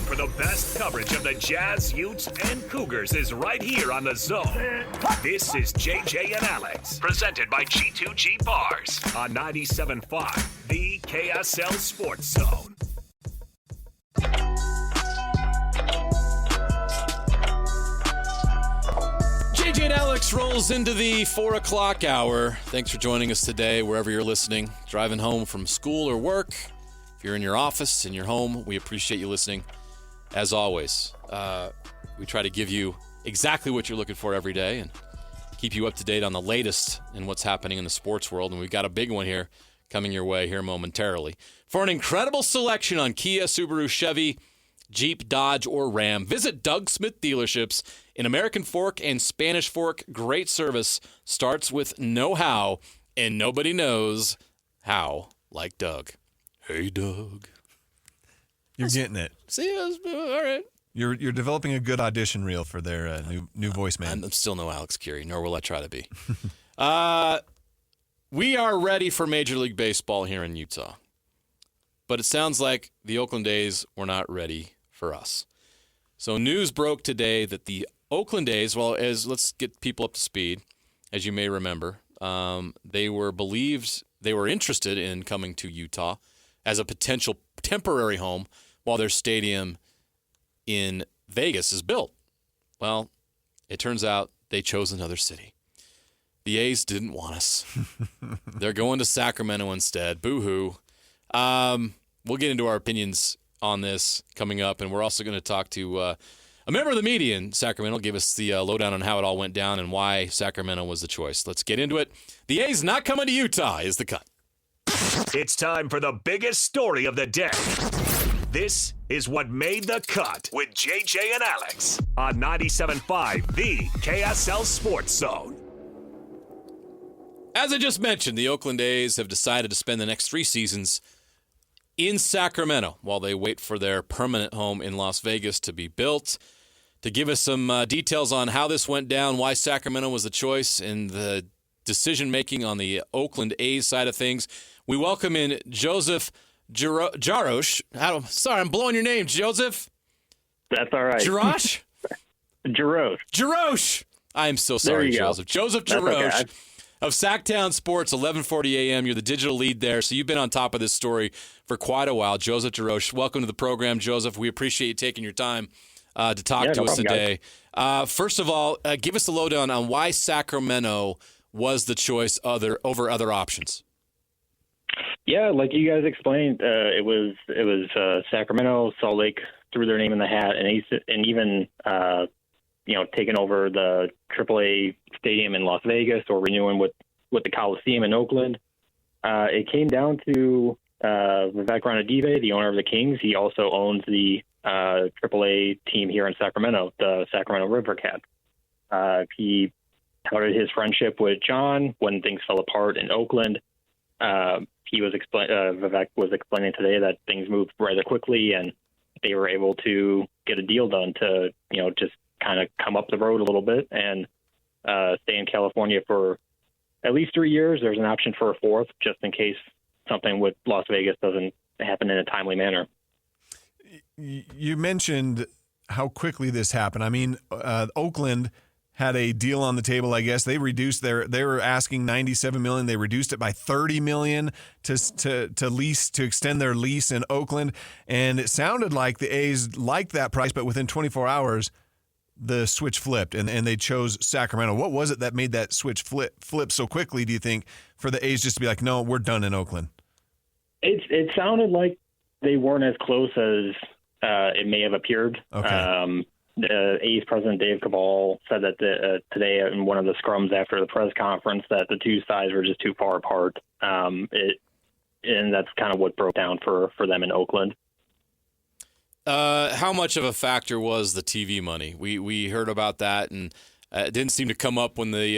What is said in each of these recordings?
for the best coverage of the Jazz, Utes, and Cougars is right here on The Zone. This is JJ and Alex, presented by G2G Bars on 97.5, the KSL Sports Zone. JJ and Alex rolls into the 4 o'clock hour. Thanks for joining us today, wherever you're listening. Driving home from school or work. If you're in your office, in your home, we appreciate you listening. As always, we try to give you exactly what you're looking for every day and keep you up to date on the latest in what's happening in the sports world. And we've got a big one here coming your way here momentarily. For an incredible selection on Kia, Subaru, Chevy, Jeep, Dodge, or Ram, visit Doug Smith dealerships in American Fork and Spanish Fork. Great service starts with know-how, and nobody knows how like Doug. Hey, Doug. You're getting it. See, all right. You're developing a good audition reel for their new voice man. I'm still no Alex Curie, nor will I try to be. We are ready for Major League Baseball here in Utah. But it sounds like the Oakland A's were not ready for us. So news broke today that the Oakland A's, let's get people up to speed, as you may remember, they were interested in coming to Utah as a potential temporary home while their stadium in Vegas is built. Well, it turns out they chose another city. The A's didn't want us. They're going to Sacramento instead. Boo-hoo. We'll get into our opinions on this coming up, and we're also going to talk to a member of the media in Sacramento, give us the lowdown on how it all went down and why Sacramento was the choice. Let's get into it. The A's not coming to Utah is the cut. It's time for the biggest story of the day. This is what made the cut with JJ and Alex on 97.5, the KSL Sports Zone. As I just mentioned, the Oakland A's have decided to spend the next 3 seasons in Sacramento while they wait for their permanent home in Las Vegas to be built. To give us some details on how this went down, why Sacramento was the choice, and the decision-making on the Oakland A's side of things, we welcome in Joseph Jarosz. Sorry, I'm blowing your name, Joseph. That's all right. Jarosz? Jarosz. I am so sorry, Joseph. Joseph Jarosz. Okay. Of SacTown Sports, 1140 a.m. You're the digital lead there, so you've been on top of this story for quite a while. Joseph Jarosz, welcome to the program, Joseph. We appreciate you taking your time to talk to us today. First of all, give us the lowdown on why Sacramento was the choice over other options. Yeah, like you guys explained, it was Sacramento, Salt Lake threw their name in the hat, and even taking over the AAA stadium in Las Vegas or renewing with the Coliseum in Oakland. It came down to Vivek Ranadive, the owner of the Kings. He also owns the AAA team here in Sacramento, the Sacramento River Cats. He touted his friendship with John when things fell apart in Oakland. Vivek was explaining today that things moved rather quickly and they were able to get a deal done to, just kind of come up the road a little bit and stay in California for at least 3 years. There's an option for a fourth, just in case something with Las Vegas doesn't happen in a timely manner. You mentioned how quickly this happened. I mean, Oakland had a deal on the table, I guess. They were asking $97 million. They reduced it by $30 million to extend their lease in Oakland. And it sounded like the A's liked that price, but within 24 hours, the switch flipped and they chose Sacramento. What was it that made that switch flip so quickly, do you think, for the A's just to be like, no, we're done in Oakland? It sounded like they weren't as close as it may have appeared. Okay. The A's president, Dave Cabal, said that today in one of the scrums after the press conference that the two sides were just too far apart. And that's kind of what broke down for them in Oakland. How much of a factor was the TV money? We heard about that, and it didn't seem to come up when the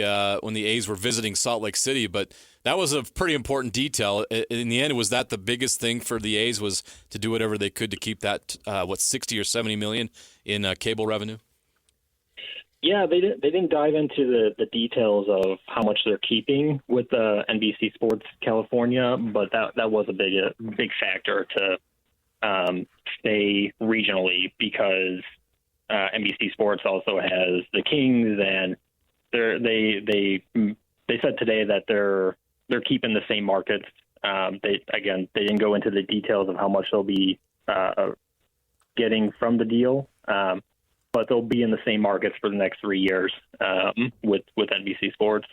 A's were visiting Salt Lake City, but that was a pretty important detail. In the end, was that the biggest thing for the A's, was to do whatever they could to keep that, 60 or 70 million in cable revenue? Yeah, they didn't dive into the details of how much they're keeping with NBC Sports California, but that was a big factor to stay regionally because NBC Sports also has the Kings, and they said today that they're keeping the same markets. They didn't go into the details of how much they'll be getting from the deal, but they'll be in the same markets for the next 3 years with NBC Sports.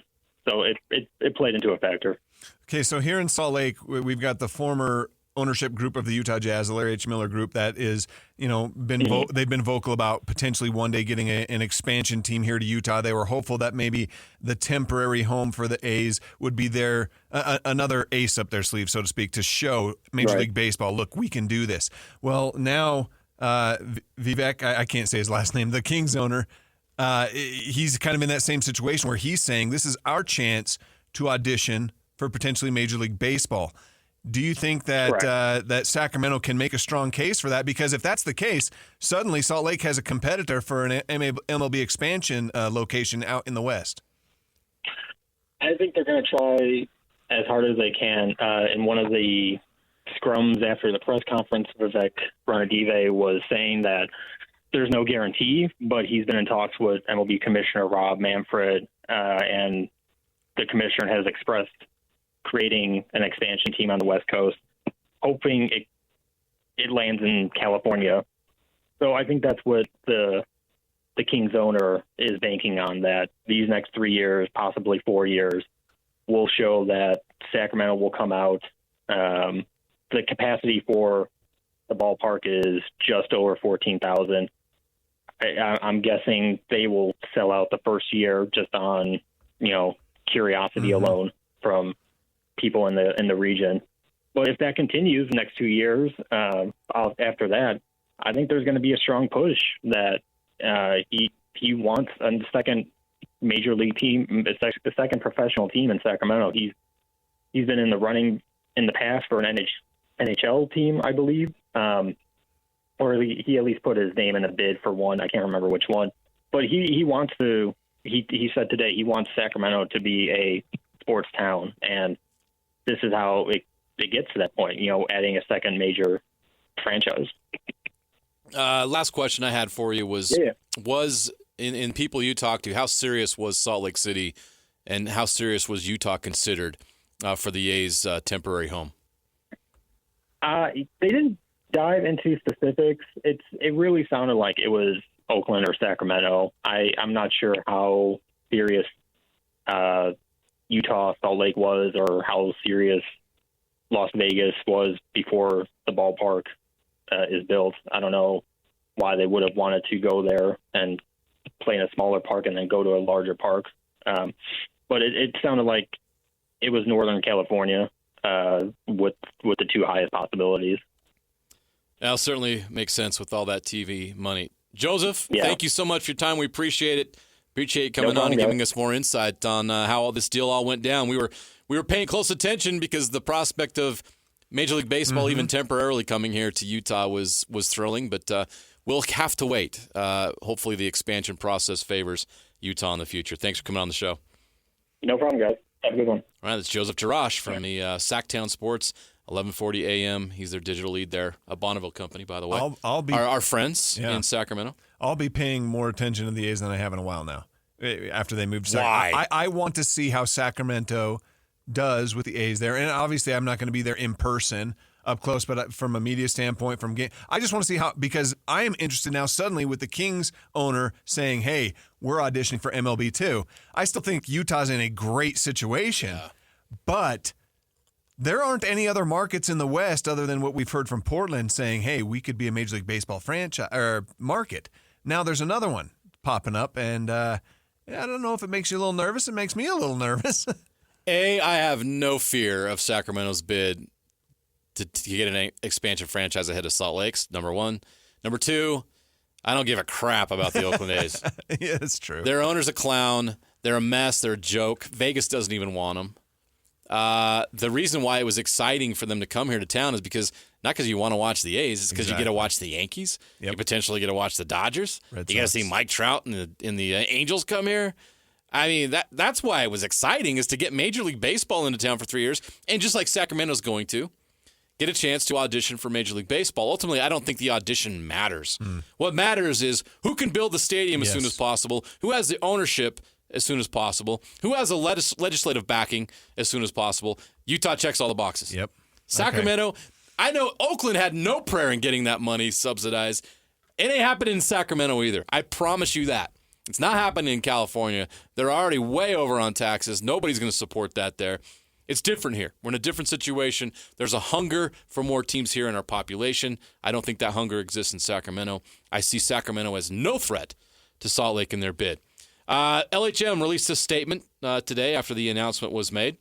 So it played into a factor. Okay, so here in Salt Lake, we've got the former ownership group of the Utah Jazz, the Larry H. Miller Group, that is, they've been vocal about potentially one day getting an expansion team here to Utah. They were hopeful that maybe the temporary home for the A's would be their another ace up their sleeve, so to speak, to show Major League Baseball, look, we can do this. Well, now Vivek, I can't say his last name, the Kings owner, he's kind of in that same situation where he's saying this is our chance to audition for potentially Major League Baseball. Do you think that that Sacramento can make a strong case for that? Because if that's the case, suddenly Salt Lake has a competitor for an MLB expansion location out in the West. I think they're going to try as hard as they can. In one of the scrums after the press conference, Vivek Ranadive was saying that there's no guarantee, but he's been in talks with MLB Commissioner Rob Manfred, and the commissioner has expressed creating an expansion team on the West Coast, hoping it lands in California. So I think that's what the Kings owner is banking on, that these next 3 years, possibly 4 years, will show that Sacramento will come out. The capacity for the ballpark is just over 14,000. I'm guessing they will sell out the first year just on, curiosity alone from people in the region. But if that continues the next 2 years, after that, I think there's going to be a strong push that he wants a second major league team, a second professional team in Sacramento. He's been in the running in the past for an NHL team, I believe, or he at least put his name in a bid for one. I can't remember which one, but he wants to. He said today he wants Sacramento to be a sports town, and this is how it gets to that point, adding a second major franchise. Last question I had for you was in people you talked to, how serious was Salt Lake City and how serious was Utah considered for the A's temporary home? They didn't dive into specifics. It really sounded like it was Oakland or Sacramento. I'm not sure how serious Utah, Salt Lake was, or how serious Las Vegas was before the ballpark is built. I don't know why they would have wanted to go there and play in a smaller park and then go to a larger park. But it sounded like it was Northern California with the two highest possibilities. That'll certainly make sense with all that TV money. Joseph, thank you so much for your time. We appreciate it. Appreciate you coming on and giving us more insight on how all this deal all went down. We were paying close attention because the prospect of Major League Baseball even temporarily coming here to Utah was thrilling, but we'll have to wait. Hopefully the expansion process favors Utah in the future. Thanks for coming on the show. No problem, guys. Have a good one. All right, that's Joseph Jarosz from the SacTown Sports, 1140 AM. He's their digital lead there, a Bonneville company, by the way. I'll be our friends in Sacramento. I'll be paying more attention to the A's than I have in a while now. After they moved to Sacramento. Why? I want to see how Sacramento does with the A's there, and obviously I'm not going to be there in person up close, but from a media standpoint, from game, I just want to see how, because I am interested now suddenly with the Kings owner saying, hey, we're auditioning for MLB too. I still think Utah's in a great situation, but there aren't any other markets in the West other than what we've heard from Portland saying, hey, we could be a Major League Baseball franchise or market. Now there's another one popping up, and I don't know if it makes you a little nervous. It makes me a little nervous. I have no fear of Sacramento's bid to get an expansion franchise ahead of Salt Lake's, number one. Number two, I don't give a crap about the Oakland A's. Yeah, that's true. Their owner's a clown. They're a mess. They're a joke. Vegas doesn't even want them. The reason why it was exciting for them to come here to town is because not because you want to watch the A's, it's because you get to watch the Yankees. Yep. You potentially get to watch the Dodgers. You got to see Mike Trout and the Angels come here. I mean, that's why it was exciting, is to get Major League Baseball into town for 3 years. And just like Sacramento's going to, get a chance to audition for Major League Baseball. Ultimately, I don't think the audition matters. What matters is who can build the stadium as soon as possible, who has the ownership as soon as possible, who has a legislative backing as soon as possible. Utah checks all the boxes. Yep. Sacramento, I know Oakland had no prayer in getting that money subsidized. It ain't happening in Sacramento either. I promise you that. It's not happening in California. They're already way over on taxes. Nobody's going to support that there. It's different here. We're in a different situation. There's a hunger for more teams here in our population. I don't think that hunger exists in Sacramento. I see Sacramento as no threat to Salt Lake in their bid. LHM released a statement today after the announcement was made.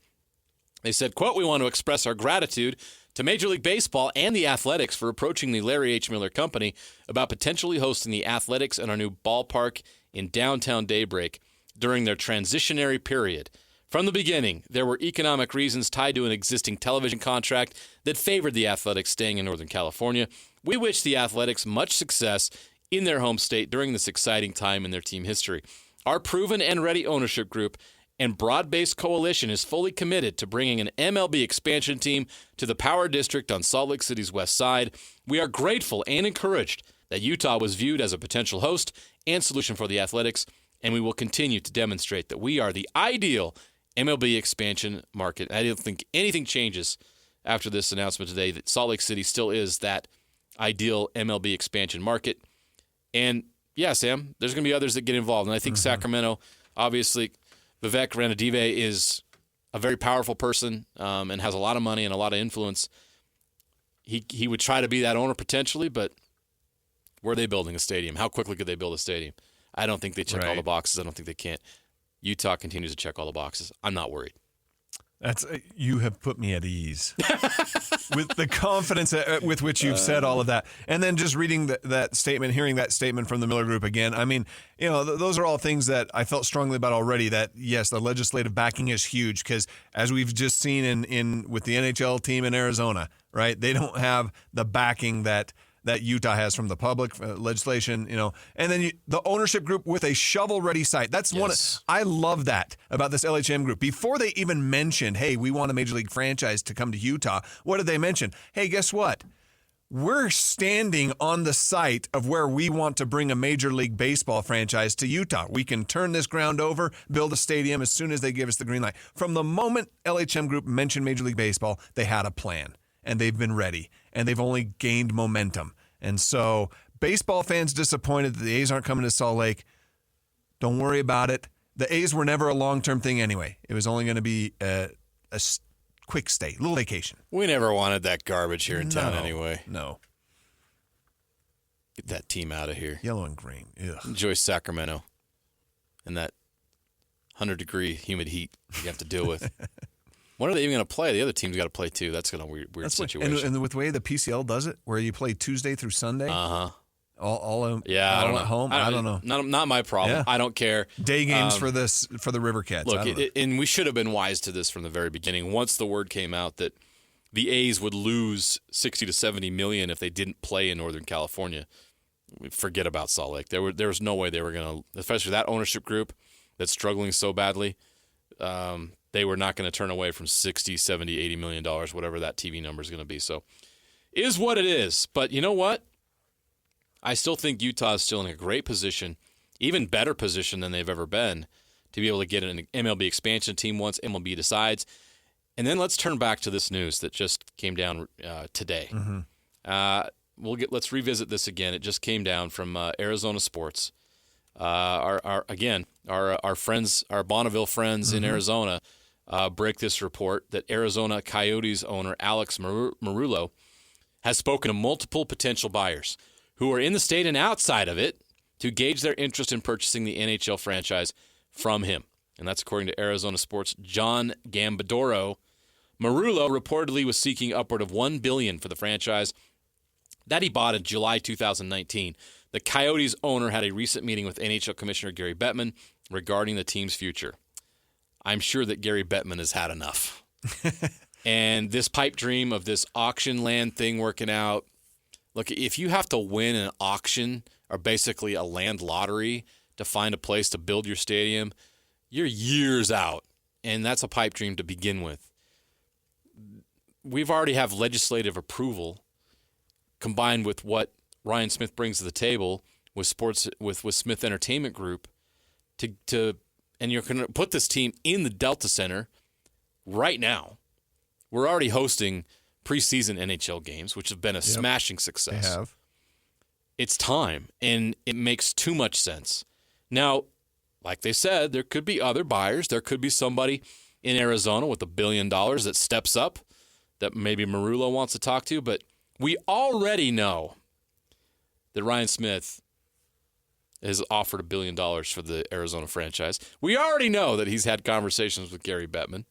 They said, quote, "We want to express our gratitude to Major League Baseball and the Athletics for approaching the Larry H. Miller Company about potentially hosting the Athletics in our new ballpark in downtown Daybreak during their transitionary period. From the beginning, there were economic reasons tied to an existing television contract that favored the Athletics staying in Northern California. We wish the Athletics much success in their home state during this exciting time in their team history. Our proven and ready ownership group and broad-based coalition is fully committed to bringing an MLB expansion team to the Power District on Salt Lake City's west side. We are grateful and encouraged that Utah was viewed as a potential host and solution for the Athletics, and we will continue to demonstrate that we are the ideal MLB expansion market." I don't think anything changes after this announcement today, that Salt Lake City still is that ideal MLB expansion market. And yeah, Sam, there's going to be others that get involved. And I think Sacramento, obviously, Vivek Ranadive is a very powerful person and has a lot of money and a lot of influence. He would try to be that owner potentially, but where are they building a stadium? How quickly could they build a stadium? I don't think they check all the boxes. I don't think they can't. Utah continues to check all the boxes. I'm not worried. You have put me at ease with the confidence with which you've said all of that. And then just reading that statement, hearing that statement from the Miller Group again, I mean, those are all things that I felt strongly about already, that, yes, the legislative backing is huge because, as we've just seen in with the NHL team in Arizona, right, they don't have the backing that Utah has from the public legislation, and then the ownership group with a shovel-ready site. That's one. I love that about this LHM group. Before they even mentioned, hey, we want a Major League franchise to come to Utah, what did they mention? Hey, guess what? We're standing on the site of where we want to bring a Major League Baseball franchise to Utah. We can turn this ground over, build a stadium as soon as they give us the green light. From the moment LHM group mentioned Major League Baseball, they had a plan, and they've been ready, and they've only gained momentum. And so baseball fans disappointed that the A's aren't coming to Salt Lake. Don't worry about it. The A's were never a long-term thing anyway. It was only going to be a quick stay, a little vacation. We never wanted that garbage here in town anyway. No. Get that team out of here. Yellow and green. Ugh. Enjoy Sacramento and that 100-degree humid heat you have to deal with. When are they even going to play? The other team's got to play too. That's going to be a weird situation. And with the way the PCL does it, where you play Tuesday through Sunday, I don't know. at home. I don't know. Not my problem. Yeah. I don't care. Day games for the River Cats. Look, and we should have been wise to this from the very beginning. Once the word came out that the A's would lose $60 to $70 million if they didn't play in Northern California, forget about Salt Lake. There was no way they were going to, especially that ownership group that's struggling so badly. They were not going to turn away from $60, $70, $80 million, whatever that TV number is going to be. So, is what it is. But you know what? I still think Utah is still in a great position, even better position than they've ever been, to be able to get an MLB expansion team once MLB decides. And then let's turn back to this news that just came down today. Let's revisit this again. It just came down from Arizona Sports. Our friends, our Bonneville friends in Arizona, break this report that Arizona Coyotes owner Alex Marullo has spoken to multiple potential buyers who are in the state and outside of it to gauge their interest in purchasing the NHL franchise from him. And that's according to Arizona Sports' John Gambadoro. Marullo reportedly was seeking upward of $1 billion for the franchise that he bought in July 2019. The Coyotes owner had a recent meeting with NHL Commissioner Gary Bettman regarding the team's future. I'm sure that Gary Bettman has had enough. And this pipe dream of this auction land thing working out, look, if you have to win an auction or basically a land lottery to find a place to build your stadium, you're years out. And that's a pipe dream to begin with. we've already have legislative approval combined with what Ryan Smith brings to the table with sports with Smith Entertainment Group and you're going to put this team in the Delta Center right now. We're already hosting preseason NHL games, which have been a smashing success. They have. It's time, and it makes too much sense. Now, like they said, there could be other buyers. There could be somebody in Arizona with $1 billion that steps up that maybe Marullo wants to talk to, but we already know that Ryan Smith has offered $1 billion for the Arizona franchise. We already know that he's had conversations with Gary Bettman.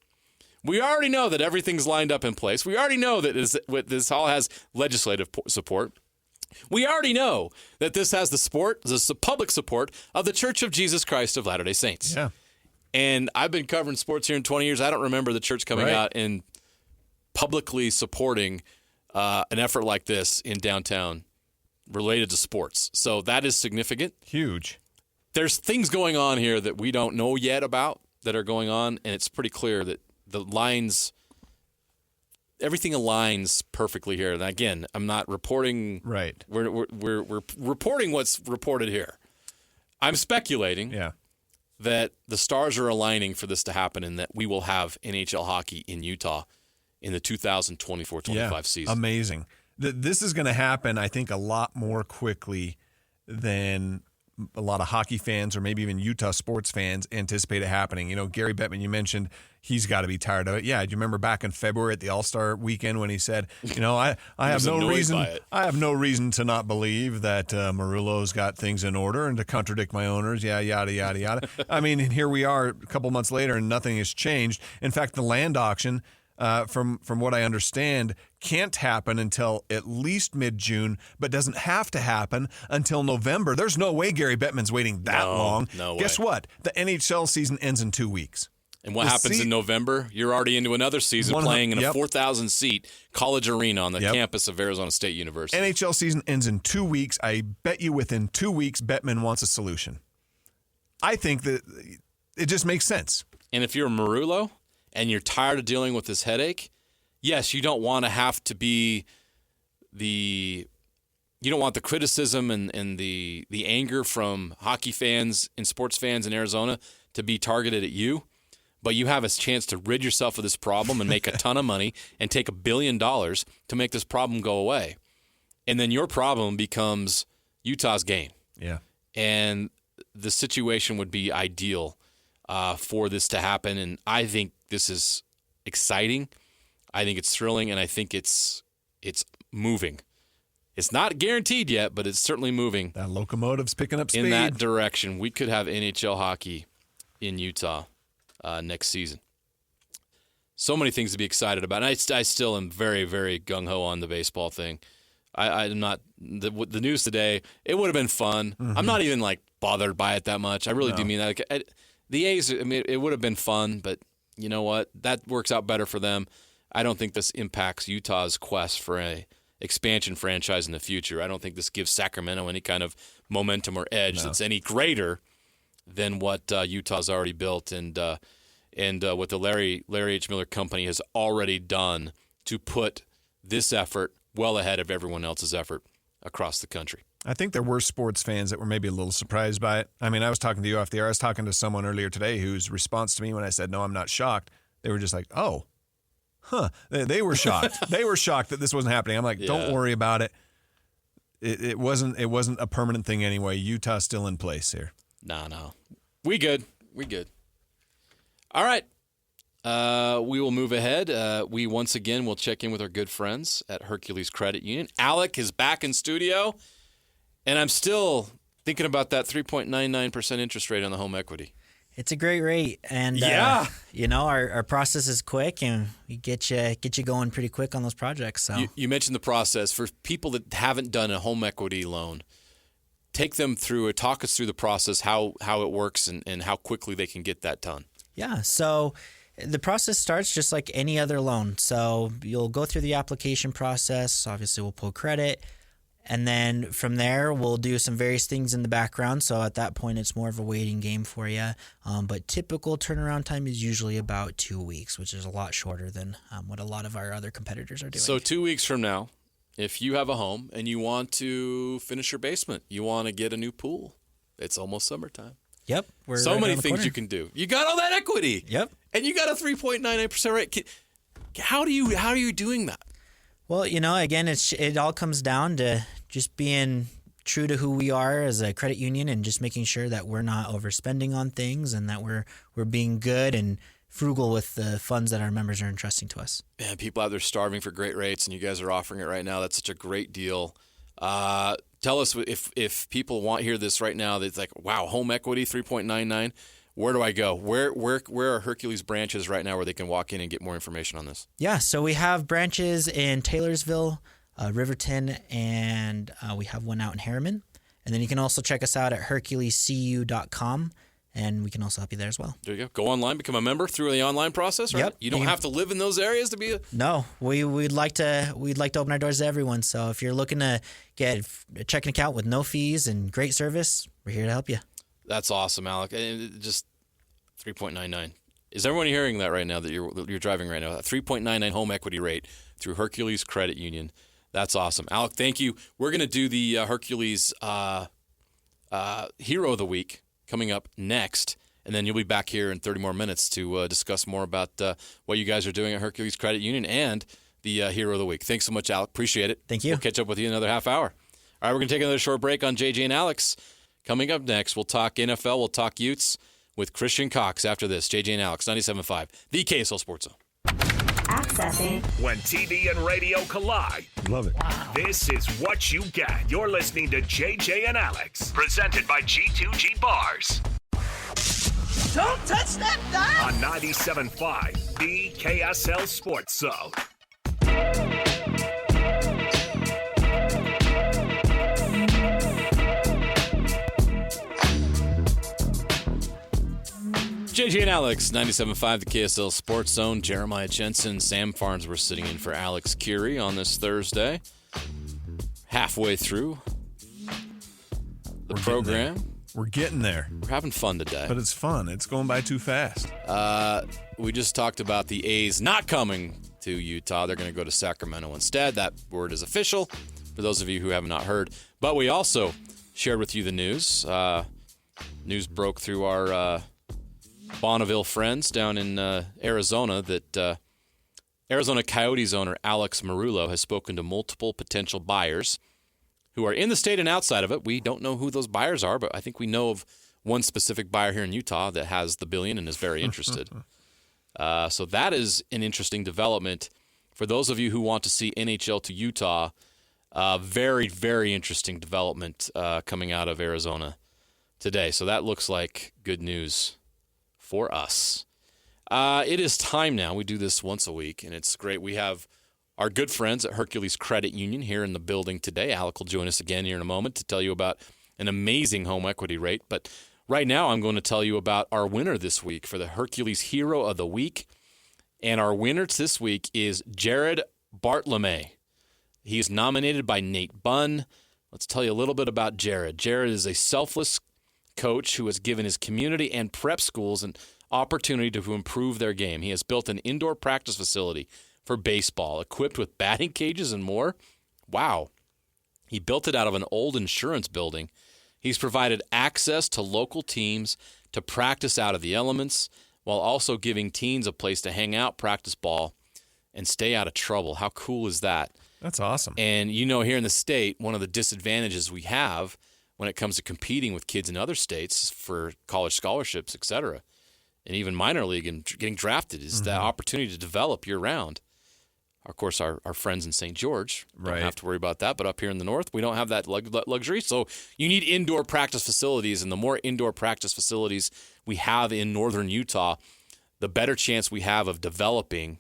We already know that everything's lined up in place. We already know that this all has legislative support. We already know that this has the public support of the Church of Jesus Christ of Latter-day Saints. Yeah. And I've been covering sports here in 20 years. I don't remember the church coming out and publicly supporting an effort like this in downtown related to sports. So that is significant. Huge. There's things going on here that we don't know yet about that are going on, and it's pretty clear that the lines, everything aligns perfectly here. And again, I'm not reporting. Right. We're reporting what's reported here. I'm speculating that the stars are aligning for this to happen and that we will have NHL hockey in Utah in the 2024-25 season. Amazing. This is going to happen, I think, a lot more quickly than a lot of hockey fans or maybe even Utah sports fans anticipate it happening. You know, Gary Bettman, you mentioned he's got to be tired of it. Yeah, do you remember back in February at the All-Star weekend when he said, you know, I have no reason to not believe that Marullo's got things in order and to contradict my owners, yada, yada, yada. I mean, and here we are a couple months later and nothing has changed. In fact, the land auction, from what I understand, can't happen until at least mid-June, but doesn't have to happen until November. There's no way Gary Bettman's waiting that long. No way. Guess what? The NHL season ends in 2 weeks. And what happens in November? You're already into another season playing in a 4,000-seat college arena on the campus of Arizona State University. NHL season ends in 2 weeks. I bet you within 2 weeks, Bettman wants a solution. I think that it just makes sense. And if you're Marullo and you're tired of dealing with this headache, yes, you don't want to have to be you don't want the criticism and the anger from hockey fans and sports fans in Arizona to be targeted at you, but you have a chance to rid yourself of this problem and make a ton of money and take $1 billion to make this problem go away. And then your problem becomes Utah's gain. Yeah. And the situation would be ideal for this to happen. And I think this is exciting. I think it's thrilling, and I think it's moving. It's not guaranteed yet, but it's certainly moving. That locomotive's picking up speed. In that direction. We could have NHL hockey in Utah next season. So many things to be excited about. And I still am very, very gung-ho on the baseball thing. I'm not the news today. It would have been fun. Mm-hmm. I'm not even bothered by it that much. I really do mean that. The A's, I mean, it would have been fun, but you know what? That works out better for them. I don't think this impacts Utah's quest for a expansion franchise in the future. I don't think this gives Sacramento any kind of momentum or edge that's any greater than what Utah's already built and what the Larry H. Miller Company has already done to put this effort well ahead of everyone else's effort across the country. I think there were sports fans that were maybe a little surprised by it. I mean, I was talking to you off the air. I was talking to someone earlier today whose response to me when I said, no, I'm not shocked, they were just like, oh, huh. They were shocked. They were shocked that this wasn't happening. I'm like, don't worry about it. It wasn't a permanent thing anyway. Utah's still in place here. No. We good. All right. We will move ahead. We once again will check in with our good friends at Hercules Credit Union. Alec is back in studio, and I'm still thinking about that 3.99% interest rate on the home equity. It's a great rate, and our process is quick, and we get you going pretty quick on those projects. So you mentioned the process for people that haven't done a home equity loan. Take them through it. Talk us through the process, how it works, and how quickly they can get that done. Yeah. So the process starts just like any other loan. So you'll go through the application process. Obviously, we'll pull credit. And then from there, we'll do some various things in the background. So at that point, it's more of a waiting game for you. But typical turnaround time is usually about 2 weeks, which is a lot shorter than what a lot of our other competitors are doing. So 2 weeks from now, if you have a home and you want to finish your basement, you want to get a new pool, it's almost summertime. Yep. We're so right many around the things corner. you can do. You got all that equity. Yep. And you got a 3.98% rate. How are you doing that? Well, again, it all comes down to just being true to who we are as a credit union and just making sure that we're not overspending on things and that we're being good and frugal with the funds that our members are entrusting to us. Man, people out there starving for great rates, and you guys are offering it right now. That's such a great deal. Tell us if people want to hear this right now, that's like, wow, home equity 3.99. Where do I go? Where are Hercules branches right now where they can walk in and get more information on this? Yeah, so we have branches in Taylorsville, Riverton, and we have one out in Harriman. And then you can also check us out at HerculesCU.com, and we can also help you there as well. There you go. Go online, become a member through the online process, right? Yep. You don't have to live in those areas to be a... No, we'd like to open our doors to everyone. So if you're looking to get a checking account with no fees and great service, we're here to help you. That's awesome, Alec. And just 3.99. Is everyone hearing that right now that you're driving right now? A 3.99 home equity rate through Hercules Credit Union. That's awesome. Alec, thank you. We're going to do the Hercules Hero of the Week coming up next, and then you'll be back here in 30 more minutes to discuss more about what you guys are doing at Hercules Credit Union and the Hero of the Week. Thanks so much, Alec. Appreciate it. Thank you. We'll catch up with you in another half hour. All right, we're going to take another short break on JJ and Alex. Coming up next, we'll talk NFL, we'll talk Utes with Christian Cox after this. JJ and Alex, 97.5, the KSL Sports Zone. Accessing. When TV and radio collide. Love it. This is what you get. You're listening to JJ and Alex, presented by G2G Bars. Don't touch that dial! On 97.5, the KSL Sports Zone. JJ and Alex, 97.5, the KSL Sports Zone. Jeremiah Jensen, Sam Farnsworth sitting in for Alex Curie on this Thursday. Halfway through the program. We're getting there. We're having fun today. But it's fun. It's going by too fast. We just talked about the A's not coming to Utah. They're going to go to Sacramento instead. That word is official for those of you who have not heard. But we also shared with you the news. News broke through our Bonneville friends down in Arizona that Arizona Coyotes owner Alex Marullo has spoken to multiple potential buyers who are in the state and outside of it. We don't know who those buyers are, but I think we know of one specific buyer here in Utah that has the billion and is very interested. So that is an interesting development. For those of you who want to see NHL to Utah, very, very interesting development coming out of Arizona today. So that looks like good news for us. It is time now. We do this once a week, and it's great. We have our good friends at Hercules Credit Union here in the building today. Alec will join us again here in a moment to tell you about an amazing home equity rate. But right now, I'm going to tell you about our winner this week for the Hercules Hero of the Week. And our winner this week is Jared Bartlome. He is nominated by Nate Bunn. Let's tell you a little bit about Jared. Jared is a selfless coach who has given his community and prep schools an opportunity to improve their game. He has built an indoor practice facility for baseball, equipped with batting cages and more. Wow. He built it out of an old insurance building. He's provided access to local teams to practice out of the elements while also giving teens a place to hang out, practice ball, and stay out of trouble. How cool is that? That's awesome. And here in the state, one of the disadvantages we have when it comes to competing with kids in other states for college scholarships, et cetera, and even minor league and getting drafted is that opportunity to develop year-round. Of course, our friends in St. George don't have to worry about that, but up here in the north, we don't have that luxury. So you need indoor practice facilities, and the more indoor practice facilities we have in northern Utah, the better chance we have of developing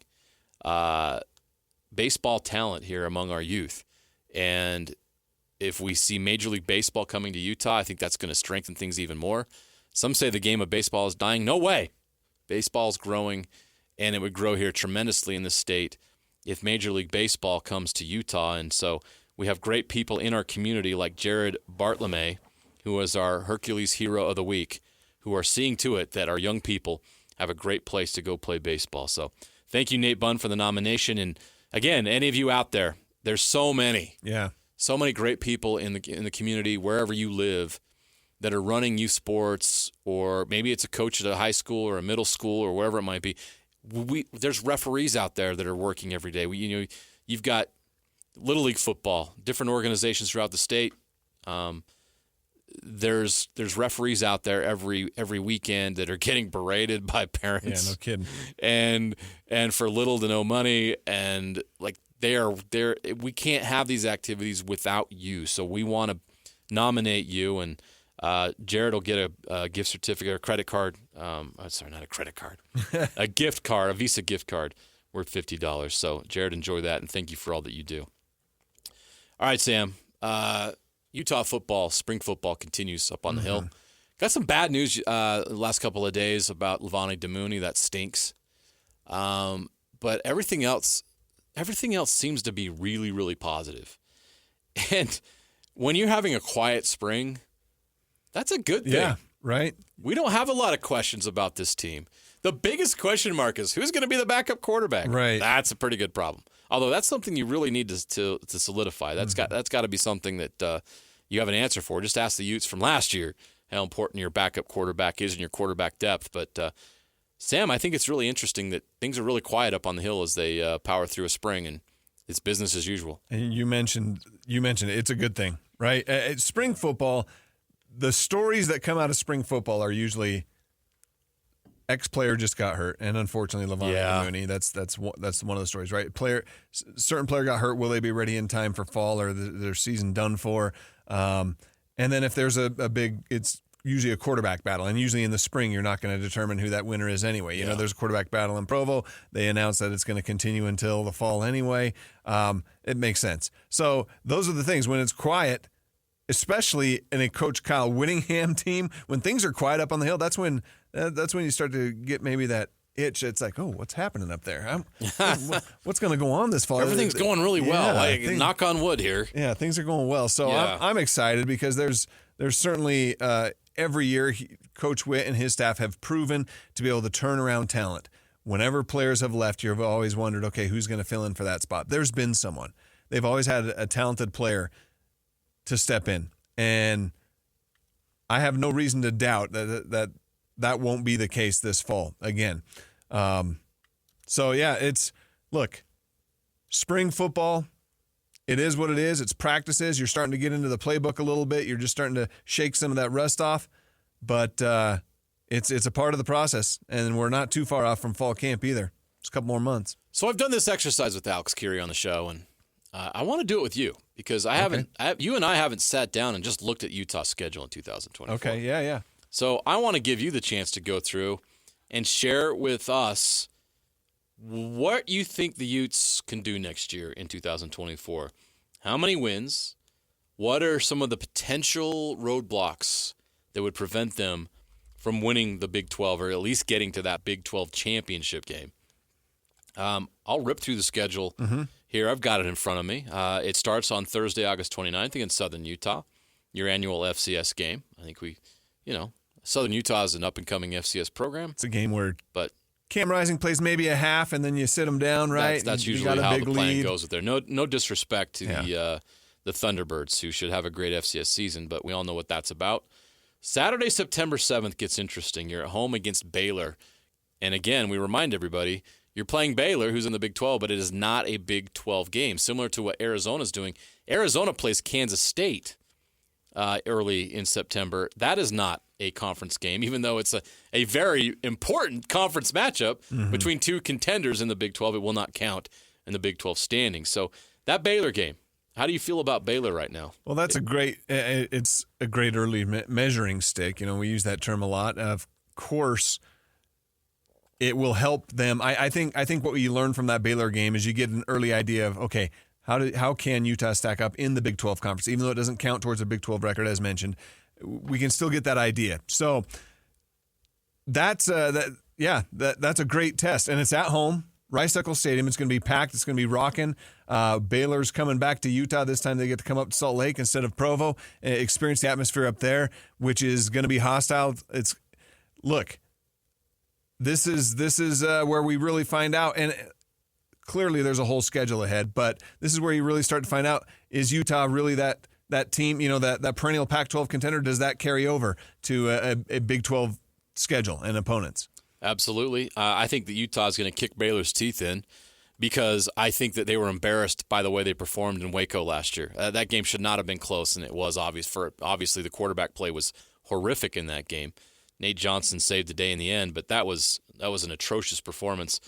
baseball talent here among our youth. And if we see Major League Baseball coming to Utah, I think that's going to strengthen things even more. Some say the game of baseball is dying. No way. Baseball is growing, and it would grow here tremendously in this state if Major League Baseball comes to Utah. And so We have great people in our community like Jared Bartlome, who is our Hercules Hero of the Week, who are seeing to it that our young people have a great place to go play baseball. So thank you, Nate Bunn, for the nomination. And again, any of you out there, there's so many. Yeah. So many great people in the community, wherever you live, that are running youth sports, or maybe it's a coach at a high school or a middle school or wherever it might be. There's referees out there that are working every day. You've got Little League football, different organizations throughout the state. There's referees out there every weekend that are getting berated by parents. Yeah, no kidding. And for little to no money, and like we can't have these activities without you. So we want to nominate you, and Jared will get a gift certificate or credit card. Sorry, not a credit card. A gift card, a Visa gift card worth $50. So Jared, enjoy that, and thank you for all that you do. All right, Sam. Utah football, spring football continues up on the hill. Got some bad news the last couple of days about Levani Damuni. That stinks. But everything else seems to be really, really positive. And when you're having a quiet spring, that's a good thing. Yeah, right. We don't have a lot of questions about this team. The biggest question mark is who's going to be the backup quarterback. Right. That's a pretty good problem. Although that's something you really need to solidify. That's got to be something that you have an answer for. Just ask the Utes from last year how important your backup quarterback is and your quarterback depth. But Sam, I think it's really interesting that things are really quiet up on the hill as they power through a spring, and it's business as usual. And you mentioned it. It's a good thing, right? Spring football, the stories that come out of spring football are usually X-player just got hurt, and unfortunately, Levani Damuni. That's one of the stories, right? Certain player got hurt. Will they be ready in time for fall, or their season done for? And then if there's a big, it's usually a quarterback battle, and usually in the spring, you're not going to determine who that winner is anyway. You know, there's a quarterback battle in Provo. They announced that it's going to continue until the fall anyway. It makes sense. So those are the things when it's quiet. Especially in a Coach Kyle Whittingham team, when things are quiet up on the hill, that's when you start to get maybe that itch. It's like, oh, what's happening up there? What's going to go on this fall? Everything's going really well. Knock on wood here. Yeah, things are going well. So I'm excited because there's certainly every year Coach Witt and his staff have proven to be able to turn around talent. Whenever players have left, you've always wondered, okay, who's going to fill in for that spot? There's been someone. They've always had a talented player to step in, and I have no reason to doubt that won't be the case this fall again. So yeah, look, spring football, it is what it is. It's practices. You're starting to get into the playbook a little bit. You're just starting to shake some of that rust off, but it's a part of the process, and we're not too far off from fall camp either. Just a couple more months. So I've done this exercise with Alex Curie on the show, and I want to do it with you because you and I haven't sat down and just looked at Utah's schedule in 2024. Okay, yeah. So I want to give you the chance to go through and share with us what you think the Utes can do next year in 2024. How many wins? What are some of the potential roadblocks that would prevent them from winning the Big 12 or at least getting to that Big 12 championship game? I'll rip through the schedule here. I've got it in front of me. It starts on Thursday, August 29th against Southern Utah, your annual FCS game. I think Southern Utah is an up-and-coming FCS program. It's a game where but Cam Rising plays maybe a half, and then you sit them down, right? That's usually how the plan goes with there. No disrespect to the Thunderbirds, who should have a great FCS season, but we all know what that's about. Saturday, September 7th gets interesting. You're at home against Baylor. And again, we remind everybody, you're playing Baylor, who's in the Big 12, but it is not a Big 12 game, similar to what Arizona's doing. Arizona plays Kansas State early in September. That is not a conference game, even though it's a very important conference matchup between two contenders in the Big 12. It will not count in the Big 12 standings. So that Baylor game, how do you feel about Baylor right now? Well, it's a great early measuring stick. You know, we use that term a lot. Of course, it will help them. I think what we learn from that Baylor game is you get an early idea of, okay, how can Utah stack up in the Big 12 conference, even though it doesn't count towards a Big 12 record as mentioned. We can still get that idea. So that's a great test, and it's at home. Rice-Eccles Stadium. It's going to be packed. It's going to be rocking. Baylor's coming back to Utah. This time they get to come up to Salt Lake instead of Provo, experience the atmosphere up there, which is going to be hostile. Look, this is where we really find out, and clearly there's a whole schedule ahead, but this is where you really start to find out, is Utah really that team, that perennial Pac-12 contender? Does that carry over to a Big 12 schedule and opponents? Absolutely. I think that Utah is going to kick Baylor's teeth in because I think that they were embarrassed by the way they performed in Waco last year. That game should not have been close, and it was obvious. Obviously, the quarterback play was horrific in that game. Nate Johnson saved the day in the end, but that was an atrocious performance.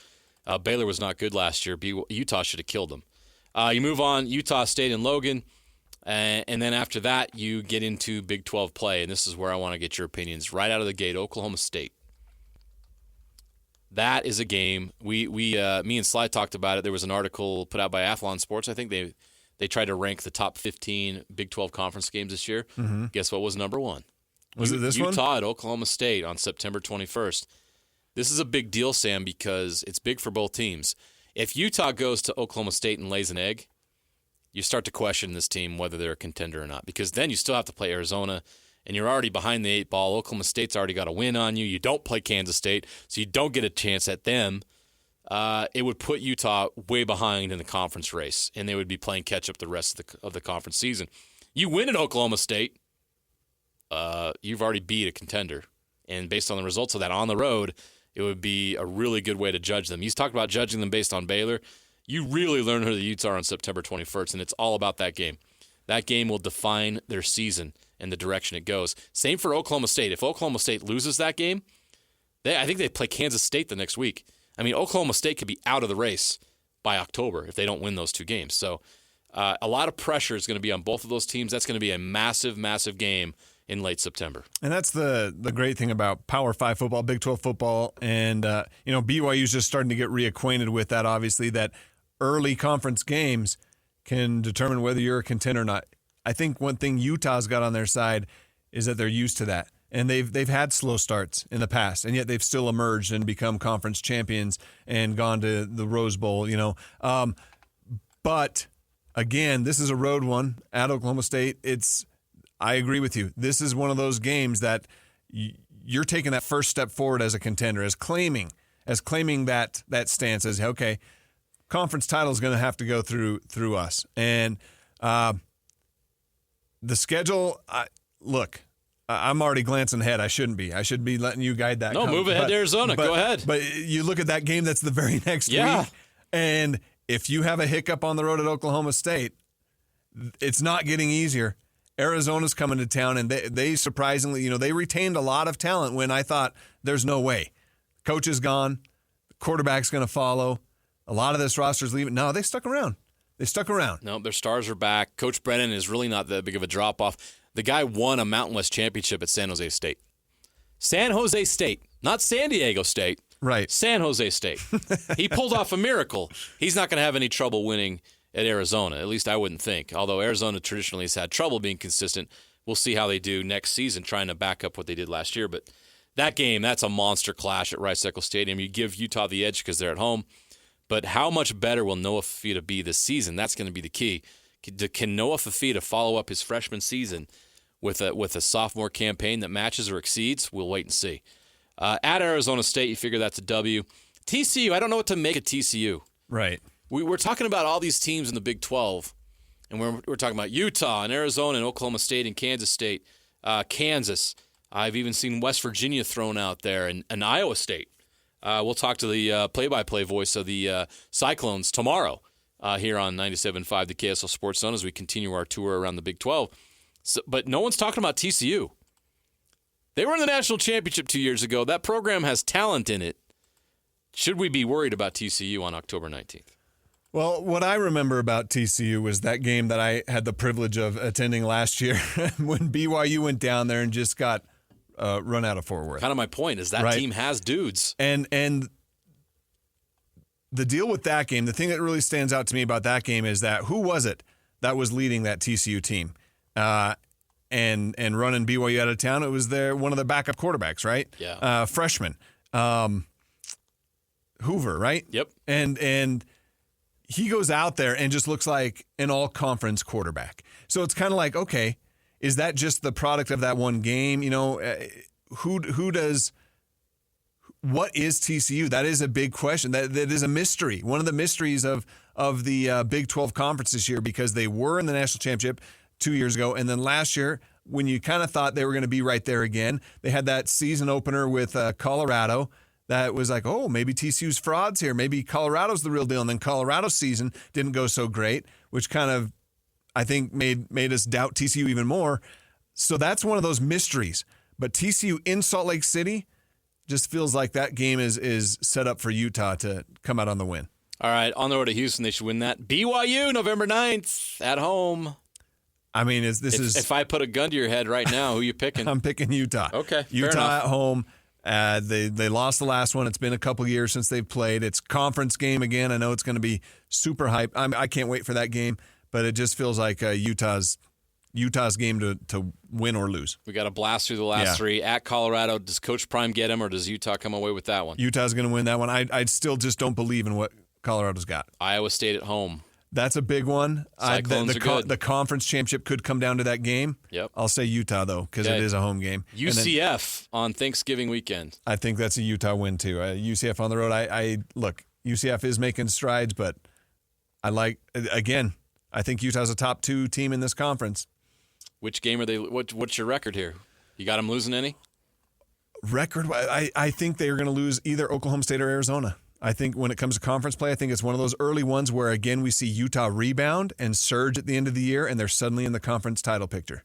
Baylor was not good last year. Utah should have killed them. You move on, Utah State and Logan, and then after that, you get into Big 12 play, and this is where I want to get your opinions. Right out of the gate, Oklahoma State. That is a game. Me and Sly talked about it. There was an article put out by SacTown Sports. I think they tried to rank the top 15 Big 12 conference games this year. Mm-hmm. Guess what was number one? Was it this one? Utah at Oklahoma State on September 21st. This is a big deal, Sam, because it's big for both teams. If Utah goes to Oklahoma State and lays an egg, you start to question this team whether they're a contender or not, because then you still have to play Arizona, and you're already behind the 8 ball. Oklahoma State's already got a win on you. You don't play Kansas State, so you don't get a chance at them. It would put Utah way behind in the conference race, and they would be playing catch-up the rest of the conference season. You win at Oklahoma State, you've already beat a contender, and based on the results of that on the road, it would be a really good way to judge them. He's talked about judging them based on Baylor. You really learn who the Utes are on September 21st, and it's all about that game. That game will define their season and the direction it goes. Same for Oklahoma State. If Oklahoma State loses that game, I think they play Kansas State the next week. I mean, Oklahoma State could be out of the race by October if they don't win those 2 games. So a lot of pressure is going to be on both of those teams. That's going to be a massive, massive game in late September. And that's the great thing about Power 5 football, Big 12 football, and BYU's just starting to get reacquainted with that, obviously, that early conference games can determine whether you're a contender or not. I think one thing Utah's got on their side is that they're used to that. And they've had slow starts in the past, and yet they've still emerged and become conference champions and gone to the Rose Bowl, But, again, this is a road one at Oklahoma State. I agree with you. This is one of those games that you're taking that first step forward as a contender, as claiming that stance as, okay, conference title is going to have to go through us. And the schedule, look, I'm already glancing ahead. I shouldn't be. I should be letting you guide that. No, move ahead to Arizona. Go ahead. But you look at that game that's the very next week, and if you have a hiccup on the road at Oklahoma State, it's not getting easier. Arizona's coming to town, and they surprisingly, they retained a lot of talent when I thought there's no way. Coach is gone. The quarterback's going to follow. A lot of this roster's leaving. No, they stuck around. No, their stars are back. Coach Brennan is really not that big of a drop-off. The guy won a Mountain West championship at San Jose State. San Jose State, not San Diego State. Right. San Jose State. He pulled off a miracle. He's not going to have any trouble winning at Arizona. At least I wouldn't think. Although Arizona traditionally has had trouble being consistent. We'll see how they do next season trying to back up what they did last year. But that game, that's a monster clash at Rice-Eccles Stadium. You give Utah the edge because they're at home. But how much better will Noah Fafita be this season? That's going to be the key. Can Noah Fafita follow up his freshman season with a sophomore campaign that matches or exceeds? We'll wait and see. At Arizona State, you figure that's a W. TCU, I don't know what to make of TCU. Right. We're talking about all these teams in the Big 12, and we're talking about Utah and Arizona and Oklahoma State and Kansas State, Kansas. I've even seen West Virginia thrown out there, and Iowa State. We'll talk to the play-by-play voice of the Cyclones tomorrow here on 97.5 the KSL Sports Zone as we continue our tour around the Big 12. But no one's talking about TCU. They were in the national championship 2 years ago. That program has talent in it. Should we be worried about TCU on October 19th? Well, what I remember about TCU was that game that I had the privilege of attending last year when BYU went down there and just got run out of Fort Worth. Kind of my point is that team has dudes. And the deal with that game, the thing that really stands out to me about that game is that who was it that was leading that TCU team and running BYU out of town? It was one of the backup quarterbacks, right? Yeah. Freshman. Hoover, right? Yep. And he goes out there and just looks like an all-conference quarterback. So it's kind of like, okay, is that just the product of that one game? You know, what is TCU? That is a big question. That is a mystery. One of the mysteries of the Big 12 Conference this year, because they were in the national championship 2 years ago, and then last year, when you kind of thought they were going to be right there again, they had that season opener with Colorado. That was like, oh, maybe TCU's frauds here. Maybe Colorado's the real deal. And then Colorado's season didn't go so great, which kind of, I think, made us doubt TCU even more. So that's one of those mysteries. But TCU in Salt Lake City just feels like that game is set up for Utah to come out on the win. All right, on the road to Houston, they should win that. BYU, November 9th, at home. I mean, if I put a gun to your head right now, who are you picking? I'm picking Utah. Okay, Utah at home. They lost the last one. It's been a couple years since they've played. It's conference game again. I know it's going to be super hype. I can't wait for that game, but it just feels like Utah's game to win or lose. We got to blast through the last three. At Colorado, does Coach Prime get him, or does Utah come away with that one? Utah's going to win that one. I still just don't believe in what Colorado's got. Iowa State at home. That's a big one. Cyclones are good. The conference championship could come down to that game. Yep. I'll say Utah, though, because it is a home game. UCF on Thanksgiving weekend. I think that's a Utah win, too. UCF on the road. Look, UCF is making strides, but I think Utah's a top 2 team in this conference. Which game are they? What's your record here? You got them losing any? Record? I think they are going to lose either Oklahoma State or Arizona. I think when it comes to conference play, I think it's one of those early ones where, again, we see Utah rebound and surge at the end of the year, and they're suddenly in the conference title picture.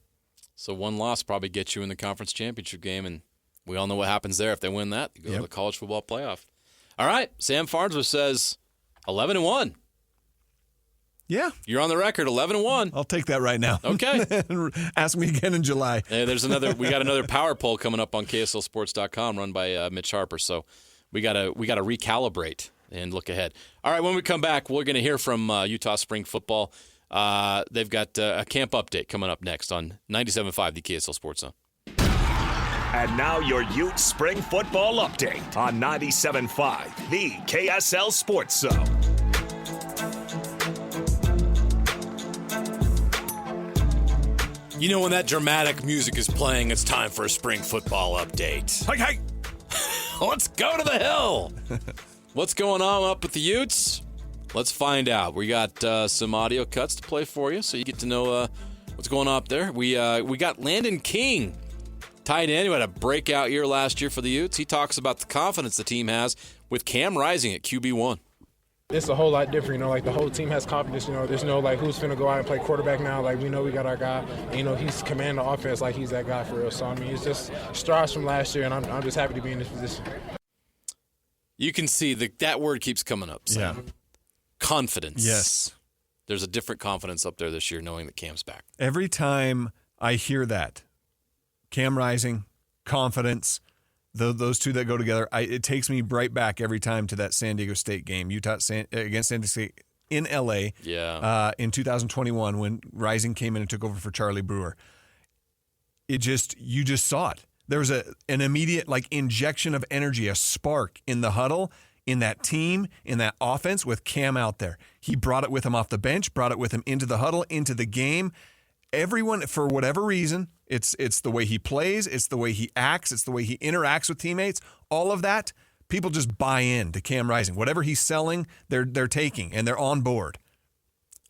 So one loss probably gets you in the conference championship game, and we all know what happens there. If they win that, they go to the college football playoff. All right, Sam Farnsworth says 11-1. Yeah. You're on the record, 11-1. I'll take that right now. Okay. Ask me again in July. Hey, we got another power poll coming up on KSLSports.com run by Mitch Harper, so we gotta recalibrate and look ahead. All right, when we come back, we're going to hear from Utah Spring Football. They've got a camp update coming up next on 97.5, the KSL Sports Zone. And now your Ute Spring Football update on 97.5, the KSL Sports Zone. You know, when that dramatic music is playing, it's time for a spring football update. Hey. Let's go to the hill. What's going on up with the Utes? Let's find out. We got some audio cuts to play for you, so you get to know what's going on up there. We got Landon King, tight end, who had a breakout year last year for the Utes. He talks about the confidence the team has with Cam Rising at QB1. It's a whole lot different, like the whole team has confidence, there's no who's finna go out and play quarterback now, we know we got our guy, and, he's commanding the offense like he's that guy for real. So, it's just strides from last year, and I'm just happy to be in this position. You can see that word keeps coming up, Sam. Yeah. Confidence. Yes. There's a different confidence up there this year knowing that Cam's back. Every time I hear that, Cam Rising, confidence, those two that go together, it takes me right back every time to that San Diego State game, against San Diego State in L.A. In 2021 when Rising came in and took over for Charlie Brewer. You just saw it. There was an immediate injection of energy, a spark in the huddle, in that team, in that offense with Cam out there. He brought it with him off the bench, brought it with him into the huddle, into the game. Everyone, for whatever reason, it's the way he plays, it's the way he acts, it's the way he interacts with teammates. All of that, people just buy in to Cam Rising. Whatever he's selling, they're taking, and they're on board.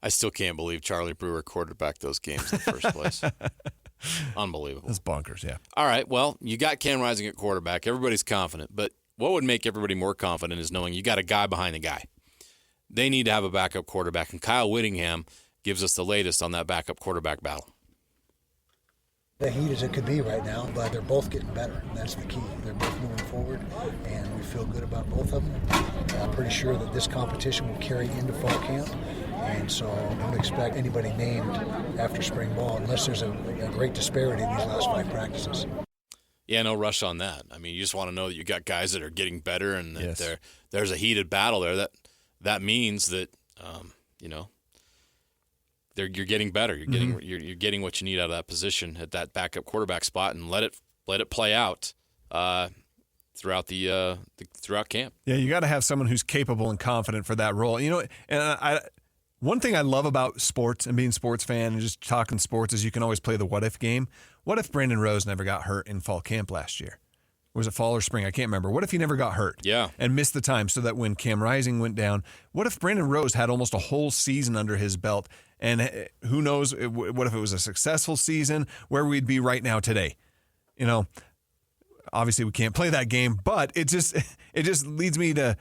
I still can't believe Charlie Brewer quarterbacked those games in the first place. Unbelievable. That's bonkers, yeah. All right, well, you got Cam Rising at quarterback. Everybody's confident, but what would make everybody more confident is knowing you got a guy behind the guy. They need to have a backup quarterback, and Kyle Whittingham gives us the latest on that backup quarterback battle. The heat as it could be right now, but they're both getting better. That's the key. They're both moving forward, and we feel good about both of them. I'm pretty sure that this competition will carry into fall camp, and so I don't expect anybody named after spring ball unless there's a great disparity in these last 5 practices. Yeah, no rush on that. I mean, you just want to know that you got guys that are getting better, and that there's a heated battle there. That means that you're getting better. You're getting you're getting what you need out of that position at that backup quarterback spot, and let it play out. throughout throughout camp. Yeah, you got to have someone who's capable and confident for that role. You know, and one thing I love about sports and being a sports fan and just talking sports is you can always play the what if game. What if Brandon Rose never got hurt in fall camp last year? Or was it fall or spring? I can't remember. What if he never got hurt? Yeah. And missed the time so that when Cam Rising went down, what if Brandon Rose had almost a whole season under his belt? And who knows, what if it was a successful season, where we'd be right now today? You know, obviously we can't play that game, but it just leads me to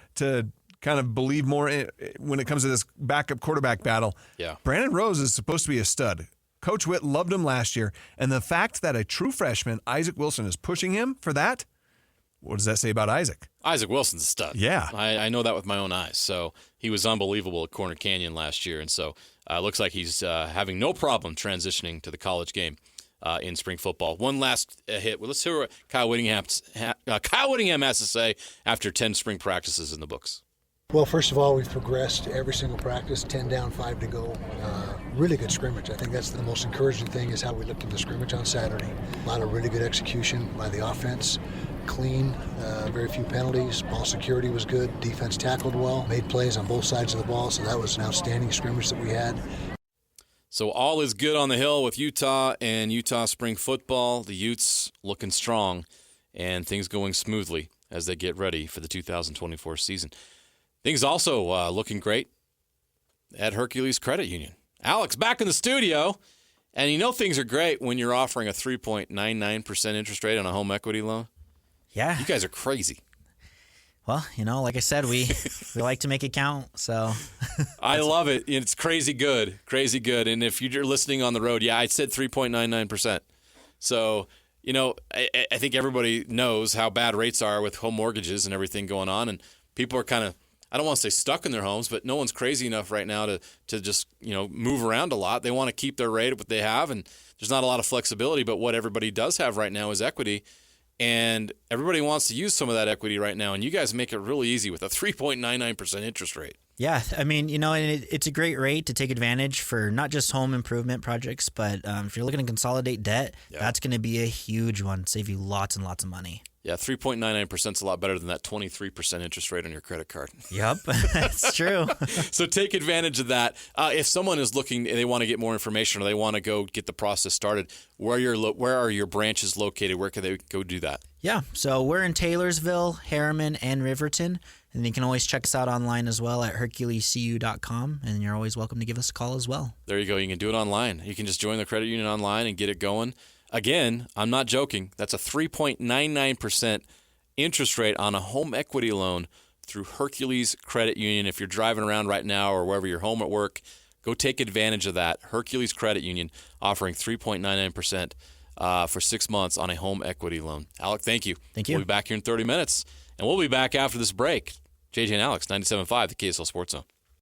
kind of believe more when it comes to this backup quarterback battle. Yeah. Brandon Rose is supposed to be a stud. Coach Witt loved him last year, and the fact that a true freshman, Isaac Wilson, is pushing him for that, what does that say about Isaac? Isaac Wilson's a stud. Yeah. I know that with my own eyes. So he was unbelievable at Corner Canyon last year, and so it looks like he's having no problem transitioning to the college game in spring football. One last hit. Well, let's hear what Kyle Whittingham has to say after 10 spring practices in the books. Well, first of all, we've progressed every single practice, 10 down, 5 to go. Really good scrimmage. I think that's the most encouraging thing is how we looked at the scrimmage on Saturday. A lot of really good execution by the offense. Clean, very few penalties. Ball security was good. Defense tackled well, made plays on both sides of the ball, so that was an outstanding scrimmage that we had. So all is good on the hill with Utah and Utah spring football. The Utes looking strong and things going smoothly as they get ready for the 2024 season. Things also looking great at Hercules Credit Union. Alex, back in the studio. And you know things are great when you're offering a 3.99% interest rate on a home equity loan? Yeah. You guys are crazy. Well, you know, like I said, we like to make it count. So I love it. It's crazy good. Crazy good. And if you're listening on the road, yeah, I said 3.99%. So, you know, I think everybody knows how bad rates are with home mortgages and everything going on. And people are kind of, I don't want to say stuck in their homes, but no one's crazy enough right now to just, you know, move around a lot. They want to keep their rate what they have, and there's not a lot of flexibility. But what everybody does have right now is equity, and everybody wants to use some of that equity right now. And you guys make it really easy with a 3.99% interest rate. yeah, I mean, you know, and it's a great rate to take advantage for not just home improvement projects, but if you're looking to consolidate debt, that's going to be a huge one. Save you lots and lots of money. Yeah, 3.99% is a lot better than that 23% interest rate on your credit card. Yep, that's true. So take advantage of that. If someone is looking and they want to get more information or they want to go get the process started, where are your branches located? Where can they go do that? Yeah, so we're in Taylorsville, Harriman, and Riverton. And you can always check us out online as well at HerculesCU.com. And you're always welcome to give us a call as well. There you go. You can do it online. You can just join the credit union online and get it going. Again, I'm not joking. That's a 3.99% interest rate on a home equity loan through Hercules Credit Union. If you're driving around right now or wherever you're home at work, go take advantage of that. Hercules Credit Union offering 3.99% for 6 months on a home equity loan. Alec, thank you. Thank you. We'll be back here in 30 minutes, and we'll be back after this break. JJ and Alex, 97.5, the KSL Sports Zone.